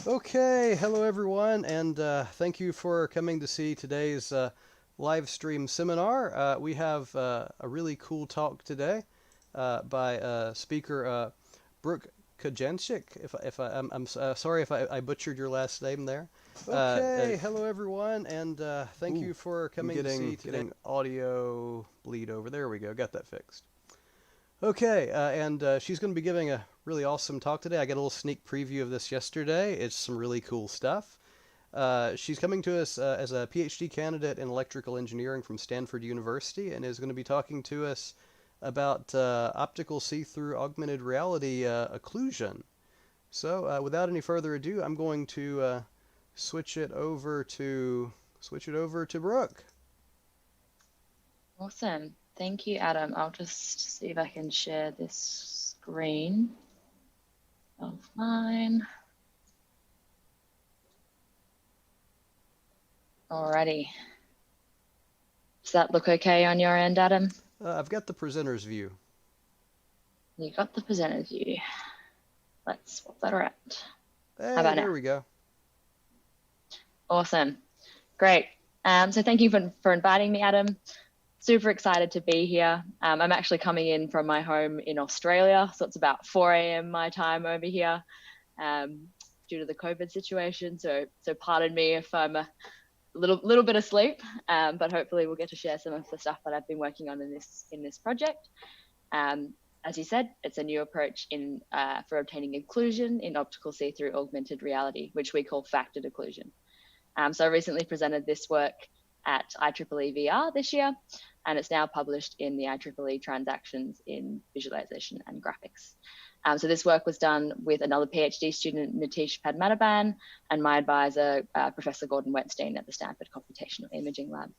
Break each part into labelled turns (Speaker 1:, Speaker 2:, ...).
Speaker 1: Okay, hello everyone, and thank you for coming to see today's live stream seminar. We have a really cool talk today by speaker Brooke Krajancich. I'm sorry if I butchered your last name there. Okay, hello everyone, and thank you for coming to see today. Getting audio bleed over. There we go. Got that fixed. Okay, and she's going to be giving a really awesome talk today. I got a little sneak preview of this yesterday. It's some really cool stuff. She's coming to us as a PhD candidate in electrical engineering from Stanford University and is going to be talking to us about optical see-through augmented reality occlusion. So without any further ado, I'm going to switch it over to Brooke.
Speaker 2: Awesome. Thank you, Adam. I'll just see if I can share this screen of mine. Alrighty. Does that look okay on your end, Adam?
Speaker 1: I've got the presenter's view.
Speaker 2: You got the presenter's view. Let's swap that around.
Speaker 1: Hey,
Speaker 2: How about
Speaker 1: there
Speaker 2: now?
Speaker 1: we go.
Speaker 2: Awesome. Great. So thank you for inviting me, Adam. Super excited to be here. I'm actually coming in from my home in Australia, so it's about 4 a.m. my time over here due to the COVID situation. So pardon me if I'm a little bit asleep, but hopefully we'll get to share some of the stuff that I've been working on in this project. As you said, it's a new approach for obtaining occlusion in optical see-through augmented reality, which we call factored occlusion. So I recently presented this work at IEEE VR this year, and it's now published in the IEEE Transactions in Visualization and Graphics. So this work was done with another PhD student, Nitish Padmanabhan, and my advisor, Professor Gordon Wetstein at the Stanford Computational Imaging Lab.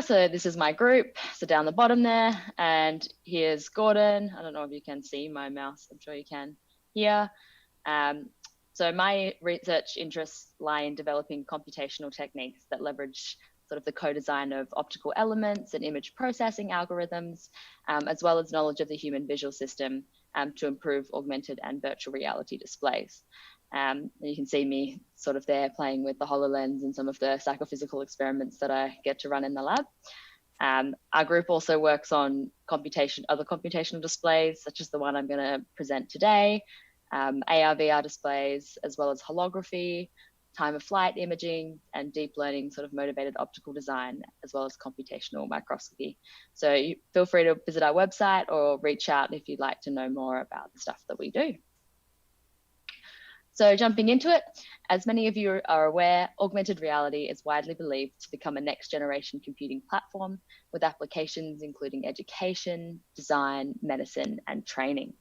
Speaker 2: So this is my group, so down the bottom there, and here's Gordon. I don't know if you can see my mouse, I'm sure you can here. So my research interests lie in developing computational techniques that leverage sort of the co-design of optical elements and image processing algorithms, as well as knowledge of the human visual system to improve augmented and virtual reality displays. You can see me sort of there playing with the HoloLens and some of the psychophysical experiments that I get to run in the lab. Our group also works on other computational displays, such as the one I'm going to present today, AR/VR displays, as well as holography, time-of-flight imaging, and deep learning sort of motivated optical design, as well as computational microscopy. So feel free to visit our website or reach out if you'd like to know more about the stuff that we do. So jumping into it, as many of you are aware, augmented reality is widely believed to become a next generation computing platform with applications including education, design, medicine, and training.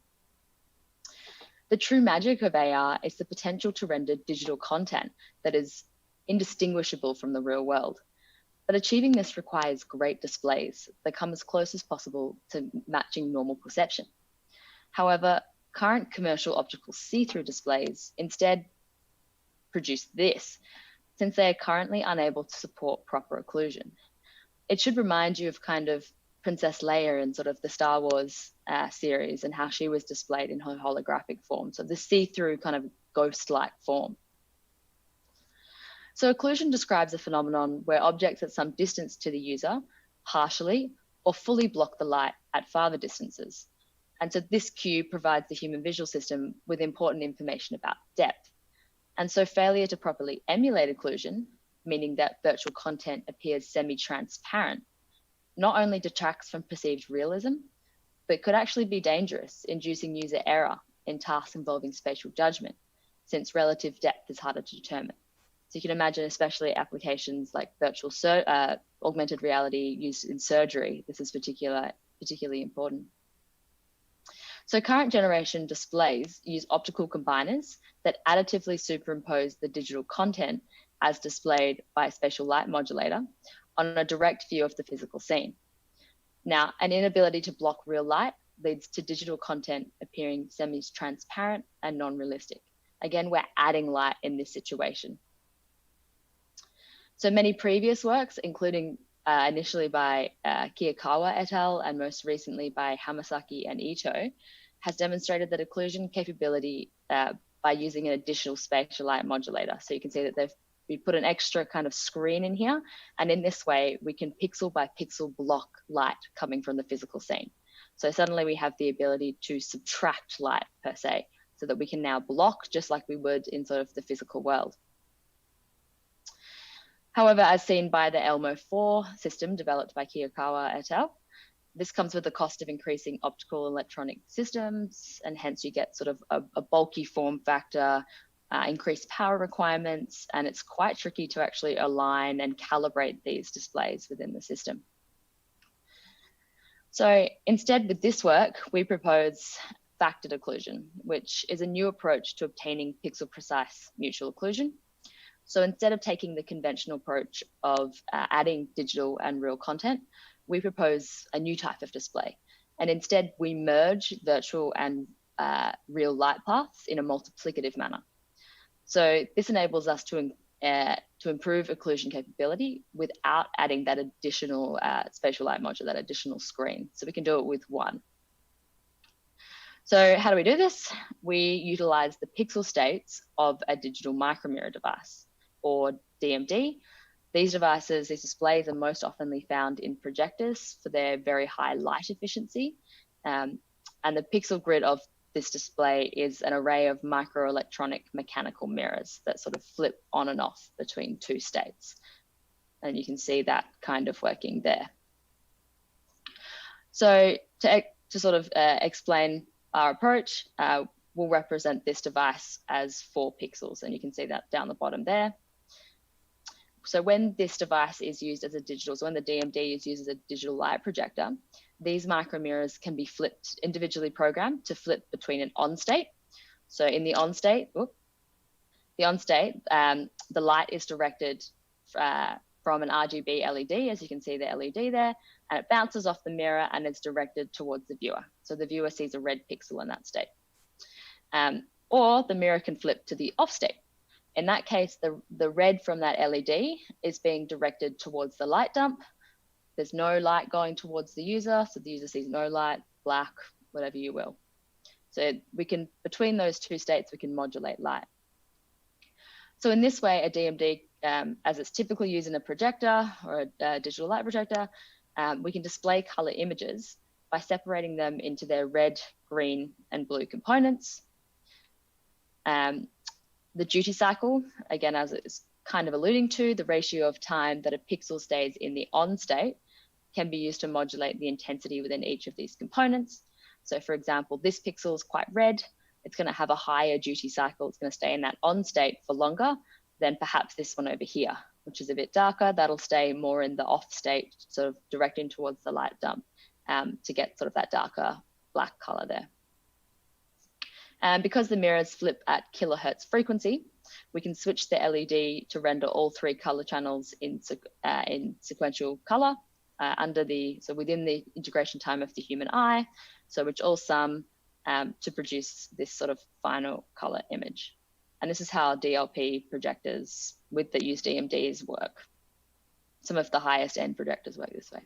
Speaker 2: The true magic of AR is the potential to render digital content that is indistinguishable from the real world. But achieving this requires great displays that come as close as possible to matching normal perception. However, current commercial optical see-through displays instead produce this, since they are currently unable to support proper occlusion. It should remind you of kind of Princess Leia in sort of the Star Wars series and how she was displayed in her holographic form. So the see-through kind of ghost-like form. So occlusion describes a phenomenon where objects at some distance to the user partially or fully block the light at farther distances. And so this cue provides the human visual system with important information about depth. And so failure to properly emulate occlusion, meaning that virtual content appears semi-transparent, not only detracts from perceived realism, but could actually be dangerous, inducing user error in tasks involving spatial judgment, since relative depth is harder to determine. So you can imagine, especially applications like virtual augmented reality used in surgery, this is particularly important. So current generation displays use optical combiners that additively superimpose the digital content as displayed by a spatial light modulator on a direct view of the physical scene. Now, an inability to block real light leads to digital content appearing semi-transparent and non-realistic. Again, we're adding light in this situation. So many previous works, including initially by Kiyakawa et al. And most recently by Hamasaki and Ito, has demonstrated that occlusion capability by using an additional spatial light modulator. So you can see that we put an extra kind of screen in here. And in this way, we can pixel by pixel block light coming from the physical scene. So suddenly we have the ability to subtract light per se, so that we can now block just like we would in sort of the physical world. However, as seen by the ELMO4 system developed by Kiyokawa et al., this comes with the cost of increasing optical electronic systems, and hence you get sort of a bulky form factor, increased power requirements, and it's quite tricky to actually align and calibrate these displays within the system. So instead, with this work, we propose factored occlusion, which is a new approach to obtaining pixel-precise mutual occlusion. So instead of taking the conventional approach of adding digital and real content, we propose a new type of display. And instead, we merge virtual and real light paths in a multiplicative manner. So this enables us to improve occlusion capability without adding that additional spatial light module, that additional screen. So we can do it with one. So how do we do this? We utilize the pixel states of a digital micromirror device, or DMD. These devices, these displays are most often found in projectors for their very high light efficiency. And the pixel grid of this display is an array of microelectronic mechanical mirrors that sort of flip on and off between two states. And you can see that kind of working there. So to sort of explain our approach, we'll represent this device as 4 pixels, and you can see that down the bottom there. So when this device is used as a digital, so when the DMD is used as a digital light projector, these micromirrors can be flipped, individually programmed to flip between an on state. So in the on state, the light is directed from an RGB LED, as you can see the LED there, and it bounces off the mirror and it's directed towards the viewer. So the viewer sees a red pixel in that state. Or the mirror can flip to the off state. In that case, the red from that LED is being directed towards the light dump. There's no light going towards the user, so the user sees no light, black, whatever you will. So we can, between those two states, we can modulate light. So in this way, a DMD, as it's typically used in a projector or a digital light projector, we can display color images by separating them into their red, green, and blue components. The duty cycle, again, as it's kind of alluding to, the ratio of time that a pixel stays in the on state can be used to modulate the intensity within each of these components. So for example, this pixel is quite red. It's going to have a higher duty cycle. It's going to stay in that on state for longer than perhaps this one over here, which is a bit darker. That'll stay more in the off state, sort of directing towards the light dump to get sort of that darker black color there. And because the mirrors flip at kilohertz frequency, we can switch the LED to render all 3 color channels in sequential color so within the integration time of the human eye, so which all sum to produce this sort of final color image. And this is how DLP projectors that use DMDs work. Some of the highest end projectors work this way.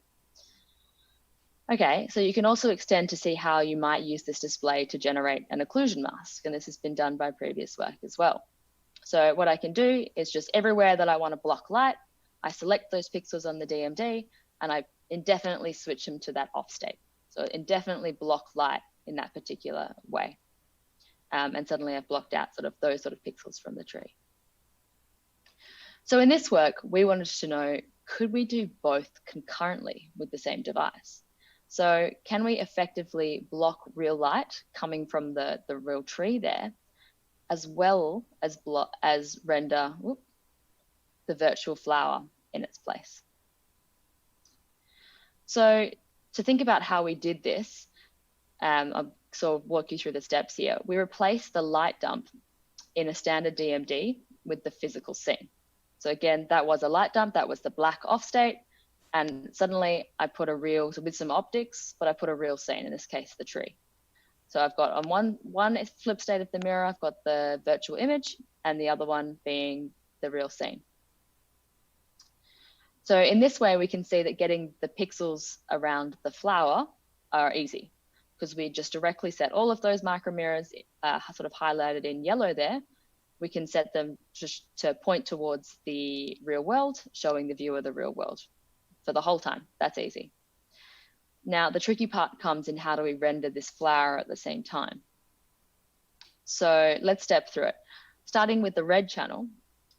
Speaker 2: Okay, so you can also extend to see how you might use this display to generate an occlusion mask, and this has been done by previous work as well. So what I can do is just everywhere that I want to block light, I select those pixels on the DMD and I indefinitely switch them to that off state. So indefinitely block light in that particular way. And suddenly I've blocked out sort of those sort of pixels from the tree. So in this work, we wanted to know, could we do both concurrently with the same device? So can we effectively block real light coming from the real tree there, as well as render the virtual flower in its place? So to think about how we did this, I'll sort of walk you through the steps here. We replaced the light dump in a standard DMD with the physical scene. So again, that was a light dump, that was the black off state. And suddenly I put a real, so with some optics, but I put a real scene, in this case, the tree. So I've got on one flip state of the mirror, I've got the virtual image and the other one being the real scene. So in this way, we can see that getting the pixels around the flower are easy because we just directly set all of those micromirrors sort of highlighted in yellow there. We can set them to point towards the real world, showing the viewer the real world for the whole time. That's easy. Now, the tricky part comes in how do we render this flower at the same time? So let's step through it. Starting with the red channel,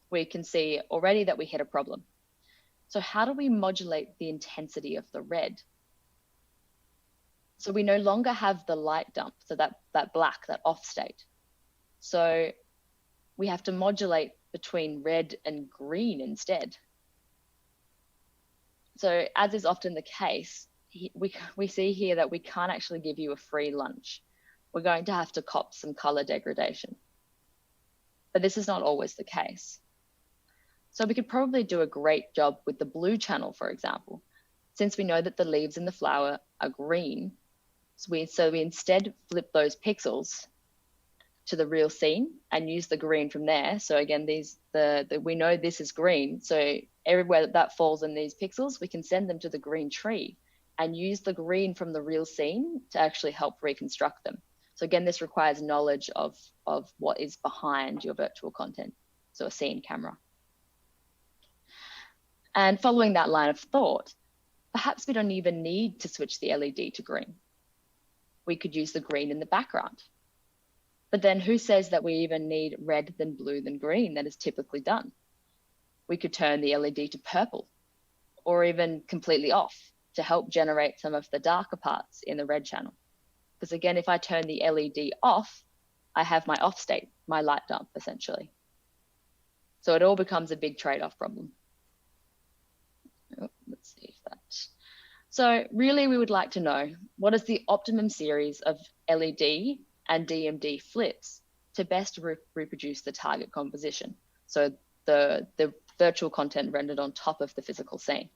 Speaker 2: we can see already that we hit a problem. So how do we modulate the intensity of the red? So we no longer have the light dump, so that black, that off state. So we have to modulate between red and green instead. So as is often the case, we see here that we can't actually give you a free lunch. We're going to have to cop some color degradation. But this is not always the case. So we could probably do a great job with the blue channel, for example, since we know that the leaves in the flower are green. So we instead flip those pixels to the real scene and use the green from there. So again, we know this is green. So everywhere that falls in these pixels, we can send them to the green tree and use the green from the real scene to actually help reconstruct them. So again, this requires knowledge of what is behind your virtual content. So a scene camera. And following that line of thought, perhaps we don't even need to switch the LED to green. We could use the green in the background. But then who says that we even need red, then blue, then green? That is typically done. We could turn the LED to purple or even completely off to help generate some of the darker parts in the red channel. Because again, if I turn the LED off, I have my off state, my light dump essentially. So it all becomes a big trade-off problem. Oh, let's see if that. So really we would like to know, what is the optimum series of LED and DMD flips to best reproduce the target composition? So the virtual content rendered on top of the physical scene.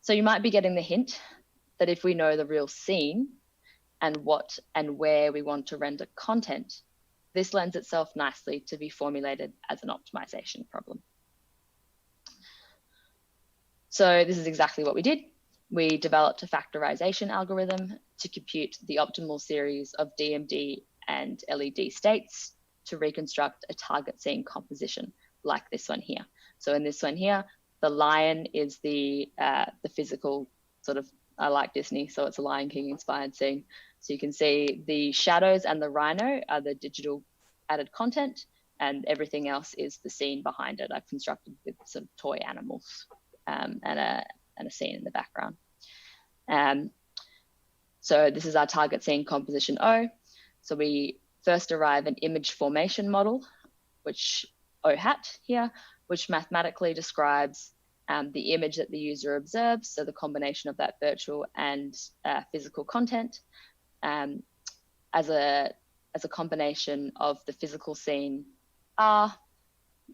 Speaker 2: So you might be getting the hint that if we know the real scene and what and where we want to render content, this lends itself nicely to be formulated as an optimization problem. So this is exactly what we did. We developed a factorization algorithm to compute the optimal series of DMD and LED states to reconstruct a target scene composition like this one here. So in this one here, the lion is the physical sort of, I like Disney, so it's a Lion King inspired scene. So you can see the shadows and the rhino are the digital added content, and everything else is the scene behind it. I've constructed with some toy animals and a scene in the background. So this is our target scene composition O. So we first arrive an image formation model, which O hat here, which mathematically describes the image that the user observes, so the combination of that virtual and physical content, as a combination of the physical scene R,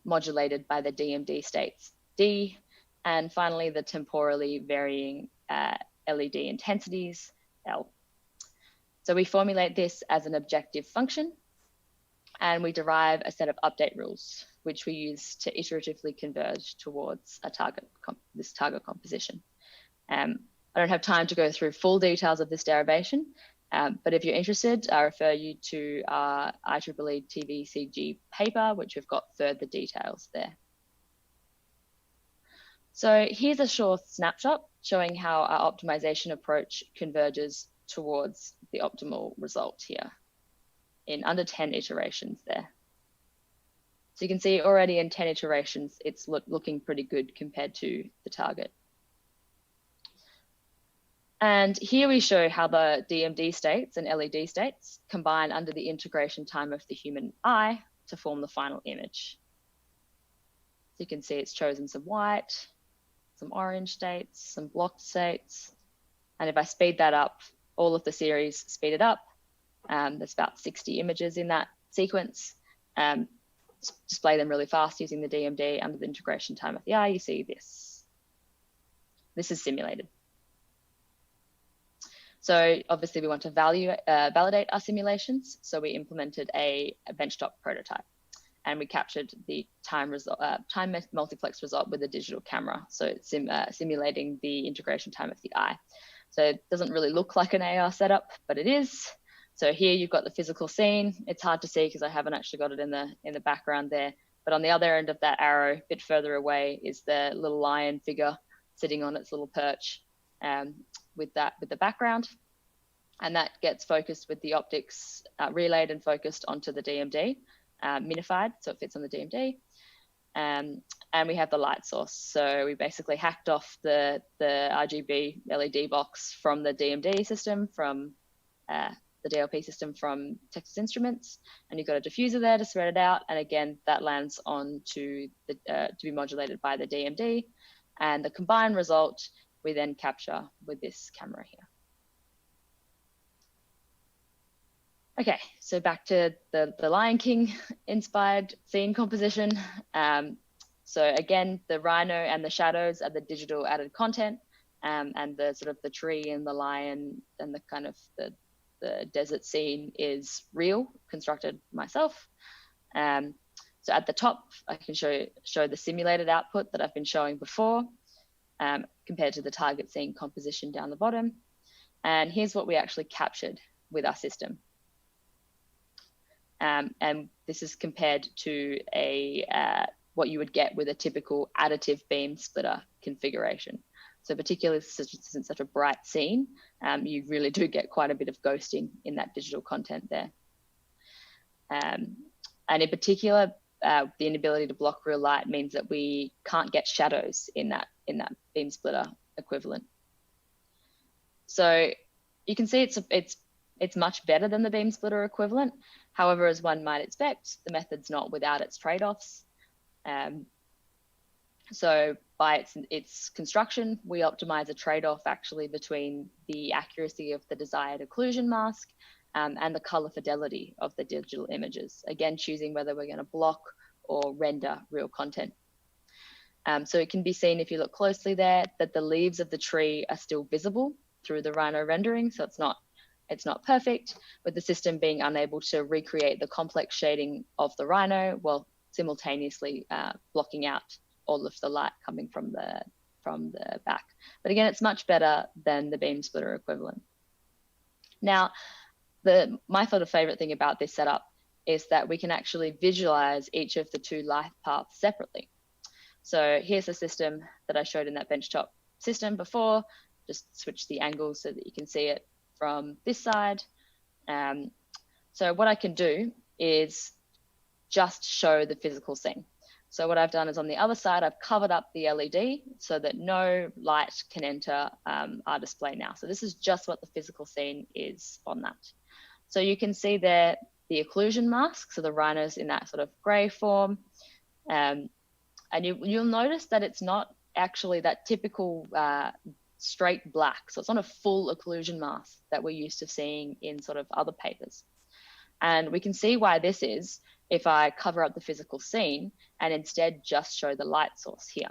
Speaker 2: modulated by the DMD states D, and finally the temporally varying LED intensities L. So we formulate this as an objective function, and we derive a set of update rules, which we use to iteratively converge towards this target composition. I don't have time to go through full details of this derivation, but if you're interested, I refer you to our IEEE TVCG paper, which we've got further details there. So here's a short snapshot showing how our optimization approach converges towards the optimal result here in under 10 iterations there. So you can see already in 10 iterations, it's looking pretty good compared to the target. And here we show how the DMD states and LED states combine under the integration time of the human eye to form the final image. So you can see it's chosen some white, some orange states, some blocked states. And if I speed that up, all of the series speeded up. There's about 60 images in that sequence. Display them really fast using the DMD under the integration time of the eye. You see this. This is simulated. So obviously we want to validate our simulations. So we implemented a benchtop prototype, and we captured the time multiplex result with a digital camera. So it's simulating the integration time of the eye. So it doesn't really look like an AR setup, but it is. So here you've got the physical scene. It's hard to see because I haven't actually got it in the background there. But on the other end of that arrow, a bit further away, is the little lion figure sitting on its little perch with the background. And that gets focused with the optics relayed and focused onto the DMD, minified, so it fits on the DMD. And we have the light source. So we basically hacked off the RGB LED box from the DMD system, from the DLP system from Texas Instruments, and you've got a diffuser there to spread it out. And again, that lands on to be modulated by the DMD. And the combined result, we then capture with this camera here. Okay, so back to the Lion King inspired scene composition. So again, the rhino and the shadows are the digital added content, and the sort of the tree and the lion and the kind of the desert scene is real, constructed myself. So at the top, I can show the simulated output that I've been showing before, compared to the target scene composition down the bottom. And here's what we actually captured with our system. And this is compared to what you would get with a typical additive beam splitter configuration. So particularly since it's such a bright scene, you really do get quite a bit of ghosting in that digital content there. And in particular, the inability to block real light means that we can't get shadows in that beam splitter equivalent. So you can see it's much better than the beam splitter equivalent. However, as one might expect, the method's not without its trade-offs. So by its construction, we optimize a trade-off actually between the accuracy of the desired occlusion mask and the color fidelity of the digital images. Again, choosing whether we're going to block or render real content. So it can be seen if you look closely there that the leaves of the tree are still visible through the rhino rendering. So it's not perfect, with the system being unable to recreate the complex shading of the rhino while simultaneously blocking out all of the light coming from the back. But again, it's much better than the beam splitter equivalent. Now, my sort of favorite thing about this setup is that we can actually visualize each of the two light paths separately. So here's the system that I showed in that benchtop system before. Just switch the angle so that you can see it from this side. So what I can do is just show the physical scene. So what I've done is on the other side, I've covered up the LED so that no light can enter our display now. So this is just what the physical scene is on that. So you can see there the occlusion mask, so the rhinos in that sort of gray form. And you'll notice that it's not actually that typical straight black. So it's not a full occlusion mask that we're used to seeing in sort of other papers. And we can see why this is if I cover up the physical scene and instead just show the light source here.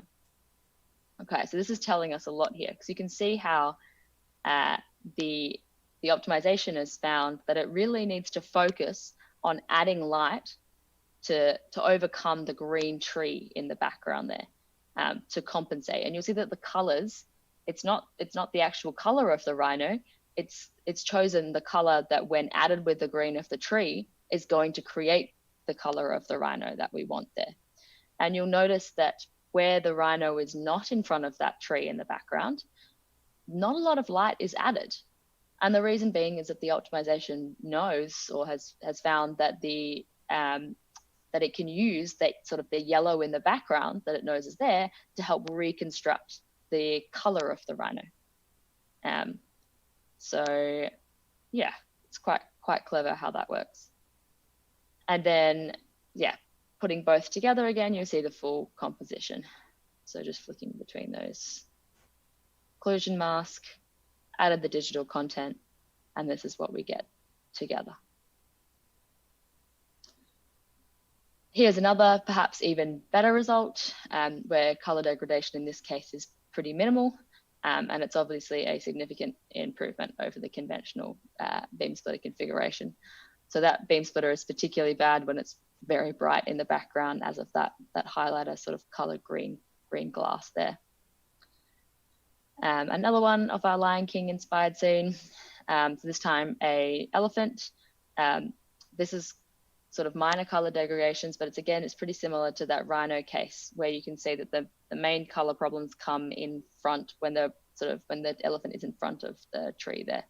Speaker 2: Okay, so this is telling us a lot here, because you can see how the optimization has found that it really needs to focus on adding light to overcome the green tree in the background there, to compensate. And you'll see that the colors, it's not the actual color of the rhino, it's chosen the color that when added with the green of the tree is going to create the color of the rhino that we want there. And you'll notice that where the rhino is not in front of that tree in the background, not a lot of light is added. And the reason being is that the optimization knows or has found that that it can use that sort of the yellow in the background that it knows is there to help reconstruct the color of the rhino. So yeah, it's quite clever how that works. And then, yeah, putting both together again, you'll see the full composition. So just flicking between those. Occlusion mask, added the digital content, and this is what we get together. Here's another, perhaps even better result, where color degradation in this case is pretty minimal, and it's obviously a significant improvement over the conventional beam splitter configuration. So that beam splitter is particularly bad when it's very bright in the background, as of that highlighter sort of colored green glass there. Another one of our Lion King inspired scene, so this time a elephant. This is sort of minor color degradations, but it's pretty similar to that rhino case where you can see that the main color problems come in front when the elephant is in front of the tree there.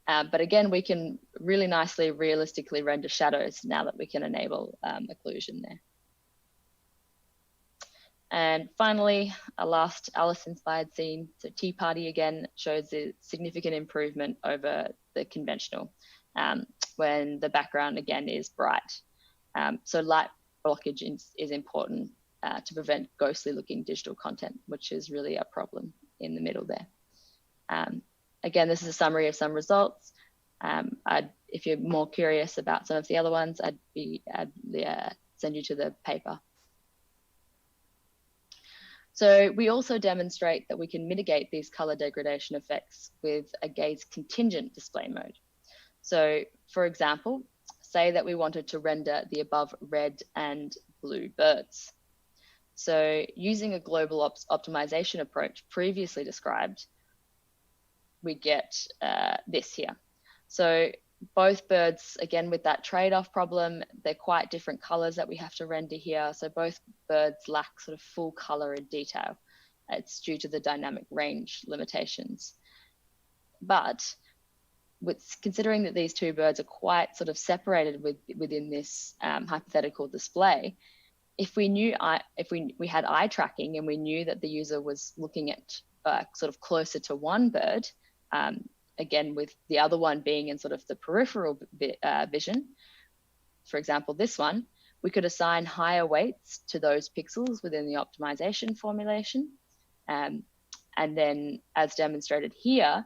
Speaker 2: But again, we can really nicely realistically render shadows now that we can enable occlusion there. And finally, a last Alice-inspired scene. So Tea Party again shows a significant improvement over the conventional when the background again is bright. So light blockage is important to prevent ghostly looking digital content, which is really a problem in the middle there. Again, this is a summary of some results. If you're more curious about some of the other ones, I'd send you to the paper. So we also demonstrate that we can mitigate these color degradation effects with a gaze contingent display mode. So for example, say that we wanted to render the above red and blue birds. So using a global optimization approach previously described, we get this here. So both birds, again, with that trade-off problem, they're quite different colors that we have to render here. So both birds lack sort of full color and detail. It's due to the dynamic range limitations. But considering that these two birds are quite sort of separated within this hypothetical display, if we knew we had eye tracking and we knew that the user was looking at sort of closer to one bird, again, with the other one being in sort of the peripheral vision, for example, this one, we could assign higher weights to those pixels within the optimization formulation. And then as demonstrated here,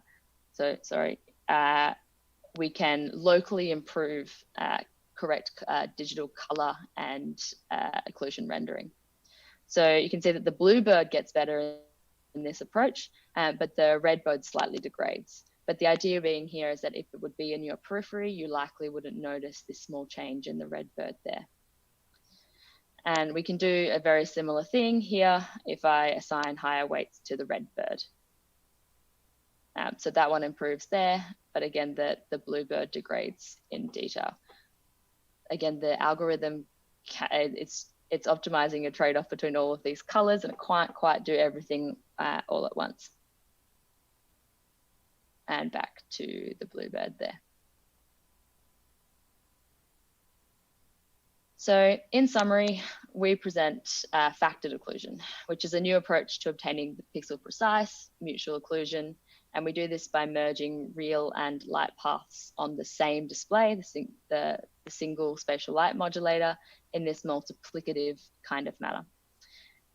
Speaker 2: we can locally improve correct digital color and occlusion rendering. So you can see that the blue bird gets better in this approach, but the red bird slightly degrades. But the idea being here is that if it would be in your periphery, you likely wouldn't notice this small change in the red bird there. And we can do a very similar thing here if I assign higher weights to the red bird. So that one improves there, but again, the blue bird degrades in detail. Again, the algorithm, it's optimizing a trade-off between all of these colors, and it can't quite do everything all at once. And back to the blue bird there. So in summary, we present factored occlusion, which is a new approach to obtaining the pixel precise mutual occlusion. And we do this by merging real and light paths on the same display, the single spatial light modulator, in this multiplicative kind of manner.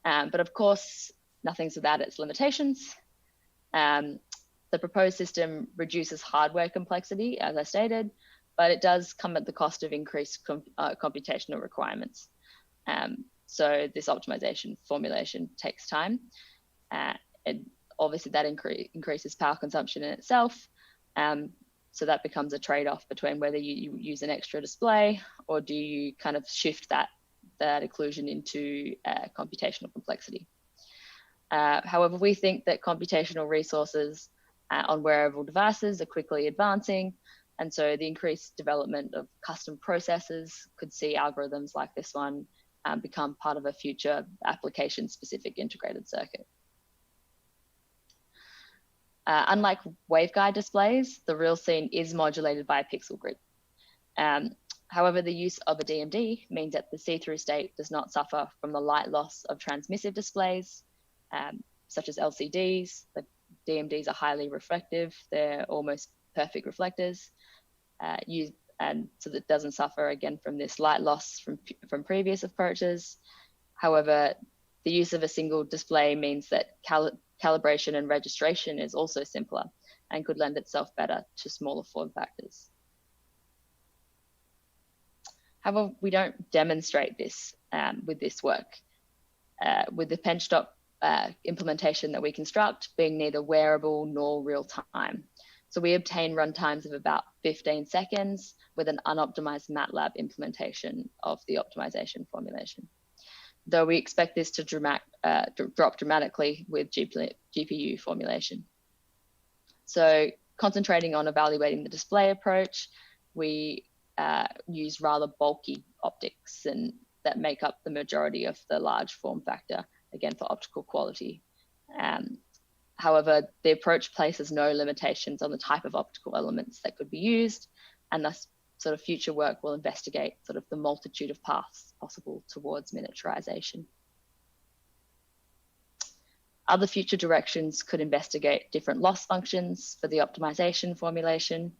Speaker 2: But of course, nothing's without its limitations. The proposed system reduces hardware complexity, as I stated, but it does come at the cost of increased computational requirements. So this optimization formulation takes time. And obviously that increases power consumption in itself. So that becomes a trade-off between whether you use an extra display or do you kind of shift that occlusion into computational complexity. However, we think that computational resources on wearable devices are quickly advancing. And so the increased development of custom processors could see algorithms like this one become part of a future application-specific integrated circuit. Unlike waveguide displays, the real scene is modulated by a pixel grid. However, the use of a DMD means that the see-through state does not suffer from the light loss of transmissive displays, such as LCDs. The DMDs are highly reflective. They're almost perfect reflectors. And so that doesn't suffer again from this light loss from previous approaches. However, the use of a single display means that calibration and registration is also simpler and could lend itself better to smaller form factors. However, we don't demonstrate this with this work. With the benchtop implementation that we construct being neither wearable nor real time. So we obtain runtimes of about 15 seconds with an unoptimized MATLAB implementation of the optimization formulation. though we expect this to drop dramatically with GPU formulation. So concentrating on evaluating the display approach, we use rather bulky optics and that make up the majority of the large form factor, again, for optical quality. However, the approach places no limitations on the type of optical elements that could be used, and thus sort of future work will investigate sort of the multitude of paths possible towards miniaturization. Other future directions could investigate different loss functions for the optimization formulation.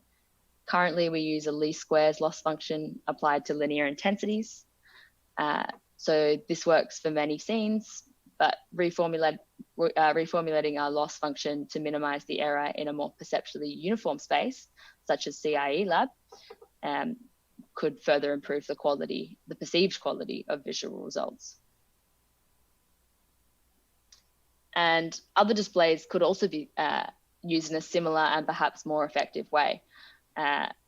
Speaker 2: Currently, we use a least squares loss function applied to linear intensities. So this works for many scenes, but reformulating our loss function to minimize the error in a more perceptually uniform space, such as CIE lab, could further improve the quality, the perceived quality of visual results. And other displays could also be used in a similar and perhaps more effective way.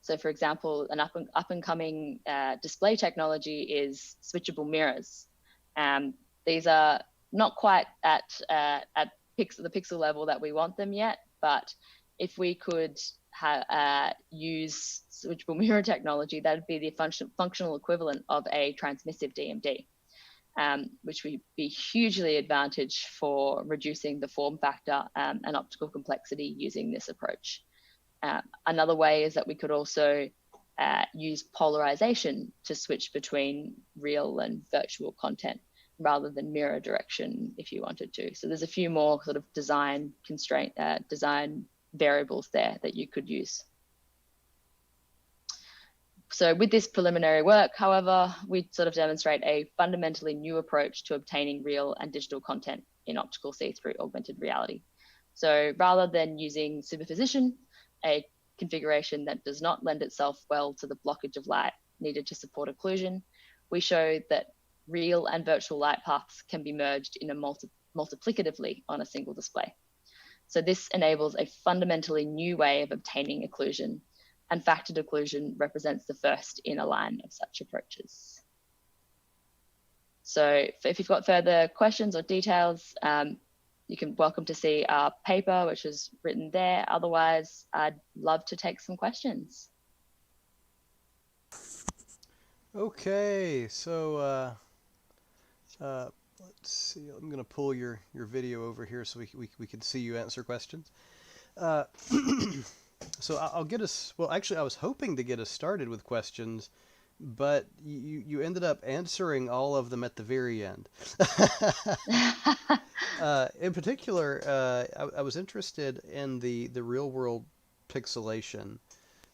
Speaker 2: So for example, an up and coming display technology is switchable mirrors. These are not quite at the pixel level that we want them yet, but if we could use switchable mirror technology, that would be the functional equivalent of a transmissive DMD. Which would be hugely advantage for reducing the form factor and optical complexity using this approach. Another way is that we could also use polarization to switch between real and virtual content rather than mirror direction if you wanted to. So there's a few more sort of design variables there that you could use. So with this preliminary work, however, we sort of demonstrate a fundamentally new approach to obtaining real and digital content in optical see-through augmented reality. So rather than using superposition, a configuration that does not lend itself well to the blockage of light needed to support occlusion, we show that real and virtual light paths can be merged in a multiplicatively on a single display. So this enables a fundamentally new way of obtaining occlusion, and factored occlusion represents the first in a line of such approaches. So if you've got further questions or details, you can welcome to see our paper, which is written there. Otherwise, I'd love to take some questions.
Speaker 1: Okay, so let's see. I'm going to pull your video over here so we can see you answer questions. So I'll get us, well, actually, I was hoping to get us started with questions, but you ended up answering all of them at the very end. In particular, I was interested in the real world pixelation.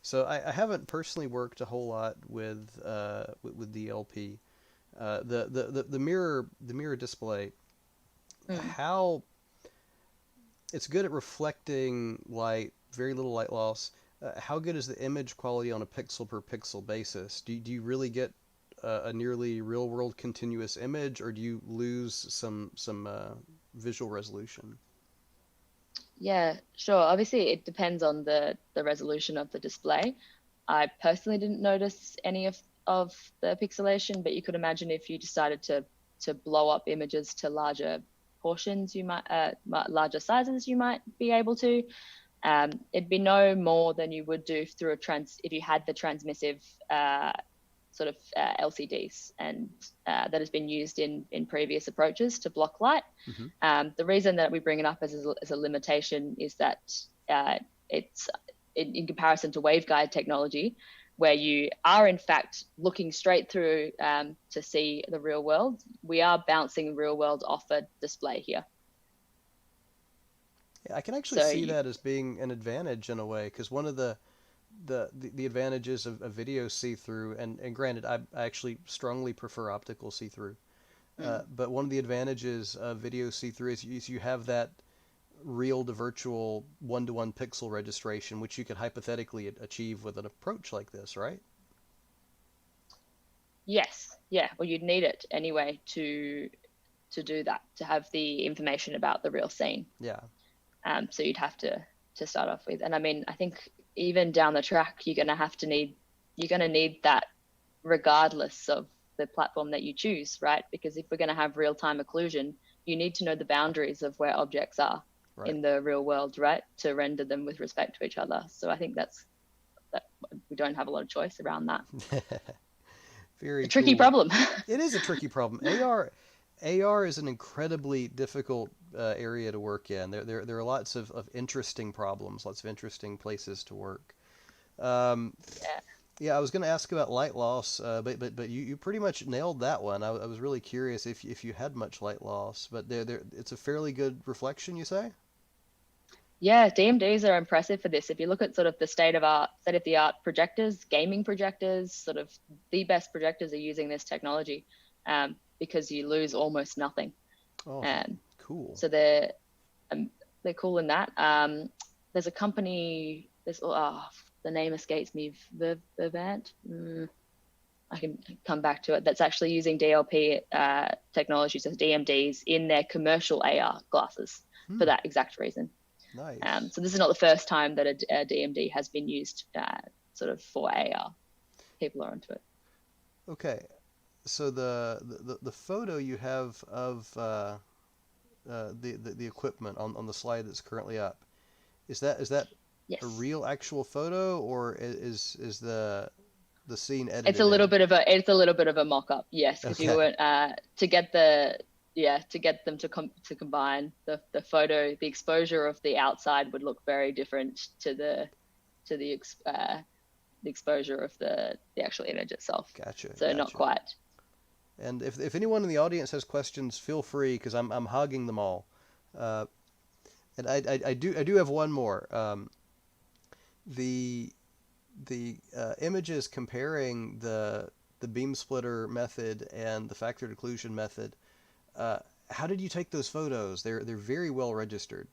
Speaker 1: So I haven't personally worked a whole lot with DLP. The mirror display, how it's good at reflecting light, very little light loss. How good is the image quality on a pixel per pixel basis? Do you really get a nearly real world continuous image, or do you lose some visual resolution?
Speaker 2: Yeah, sure. Obviously, it depends on the resolution of the display. I personally didn't notice any of the pixelation, but you could imagine if you decided to blow up images to larger portions, you might larger sizes, you might be able to. It'd be no more than you would do through if you had the transmissive sort of LCDs, and that has been used in previous approaches to block light.
Speaker 1: Mm-hmm.
Speaker 2: The reason that we bring it up as a limitation is that it's in comparison to waveguide technology, where you are in fact looking straight through to see the real world. We are bouncing real world off a display here.
Speaker 1: Yeah, I can actually see that as being an advantage in a way, because one of the advantages of video see-through, and granted, I actually strongly prefer optical see-through, but one of the advantages of video see-through is you have that real to virtual one-to-one pixel registration, which you could hypothetically achieve with an approach like this, right?
Speaker 2: Yes, yeah. Well, you'd need it anyway to do that, to have the information about the real scene.
Speaker 1: Yeah.
Speaker 2: So you'd have to start off with, and I mean, I think even down the track, you're gonna need that regardless of the platform that you choose, right? Because if we're going to have real-time occlusion, you need to know the boundaries of where objects are
Speaker 1: Right.
Speaker 2: in the real world, right, to render them with respect to each other. So I think that we don't have a lot of choice around that.
Speaker 1: Very
Speaker 2: A tricky
Speaker 1: cool.
Speaker 2: problem.
Speaker 1: It is a tricky problem. AR is an incredibly difficult area to work in. There are lots of interesting problems, lots of interesting places to work. Um,
Speaker 2: Yeah.
Speaker 1: yeah, I was going to ask about light loss, but you pretty much nailed that one. I was really curious if you had much light loss, but it's a fairly good reflection, you say?
Speaker 2: Yeah, DMDs are impressive for this. If you look at sort of the state of the art projectors, gaming projectors, sort of the best projectors are using this technology, because you lose almost nothing.
Speaker 1: Oh,
Speaker 2: Um,
Speaker 1: cool.
Speaker 2: so um, they're cool in that. There's a company. The name escapes me. Vivant. I can come back to it. That's actually using DLP technologies as DMDs in their commercial AR glasses for that exact reason.
Speaker 1: Nice.
Speaker 2: So this is not the first time that a DMD has been used sort of for AR. People are onto it.
Speaker 1: Okay, so the photo you have of the equipment on the slide that's currently up, is that a
Speaker 2: Yes.
Speaker 1: real actual photo, or is the scene
Speaker 2: It's a
Speaker 1: edited
Speaker 2: little
Speaker 1: in?
Speaker 2: bit of a mock-up, yes, because you
Speaker 1: Okay,
Speaker 2: weren't to get them to combine the photo. The exposure of the outside would look very different to the exposure of the actual image itself.
Speaker 1: gotcha,
Speaker 2: So not
Speaker 1: gotcha.
Speaker 2: quite.
Speaker 1: And if anyone in the audience has questions, feel free because I'm hogging them all. Uh, and I do have one more. The images comparing the beam splitter method and the factored occlusion method. Uh, how did you take those photos? They're very well registered.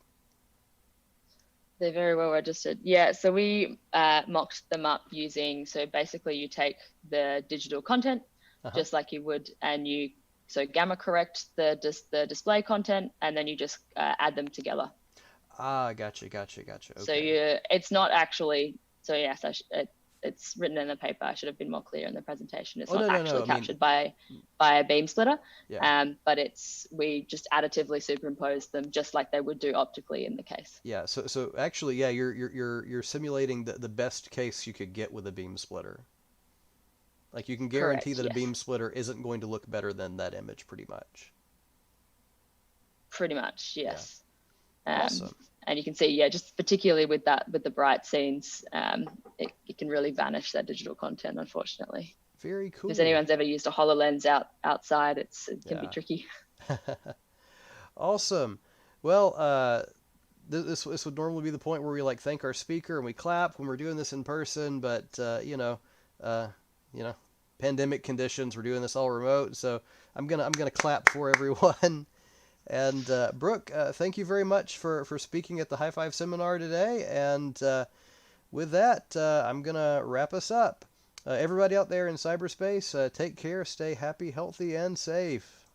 Speaker 2: They're very well registered. Yeah, so we mocked them up using, so basically you take the digital content
Speaker 1: Uh-huh.
Speaker 2: just like you would, and so gamma correct the display content, and then you just add them together.
Speaker 1: Ah, gotcha.
Speaker 2: So
Speaker 1: Okay.
Speaker 2: it's not actually, so yes, it's written in the paper. I should have been more clear in the presentation. It's
Speaker 1: Oh,
Speaker 2: not
Speaker 1: no.
Speaker 2: actually
Speaker 1: I mean,
Speaker 2: captured by a beam splitter,
Speaker 1: yeah.
Speaker 2: but we just additively superimpose them just like they would do optically in the case.
Speaker 1: Yeah, so actually, yeah, you're simulating the best case you could get with a beam splitter. Like you can guarantee
Speaker 2: Correct,
Speaker 1: that a
Speaker 2: yes.
Speaker 1: beam splitter isn't going to look better than that image, pretty much.
Speaker 2: Pretty much,
Speaker 1: Yeah,
Speaker 2: yes.
Speaker 1: awesome.
Speaker 2: And you can see, yeah, just particularly with the bright scenes, it can really vanish that digital content, unfortunately.
Speaker 1: Very
Speaker 2: If
Speaker 1: cool.
Speaker 2: anyone's ever used a HoloLens outside, it can be
Speaker 1: Yeah.
Speaker 2: tricky.
Speaker 1: Awesome. Well, this would normally be the point where we like thank our speaker and we clap when we're doing this in person, but uh, you know, pandemic conditions, we're doing this all remote, so I'm gonna clap for everyone. And Brooke, thank you very much for speaking at the Hi5 seminar today. And with that, I'm gonna wrap us up. Everybody out there in cyberspace, take care, stay happy, healthy, and safe.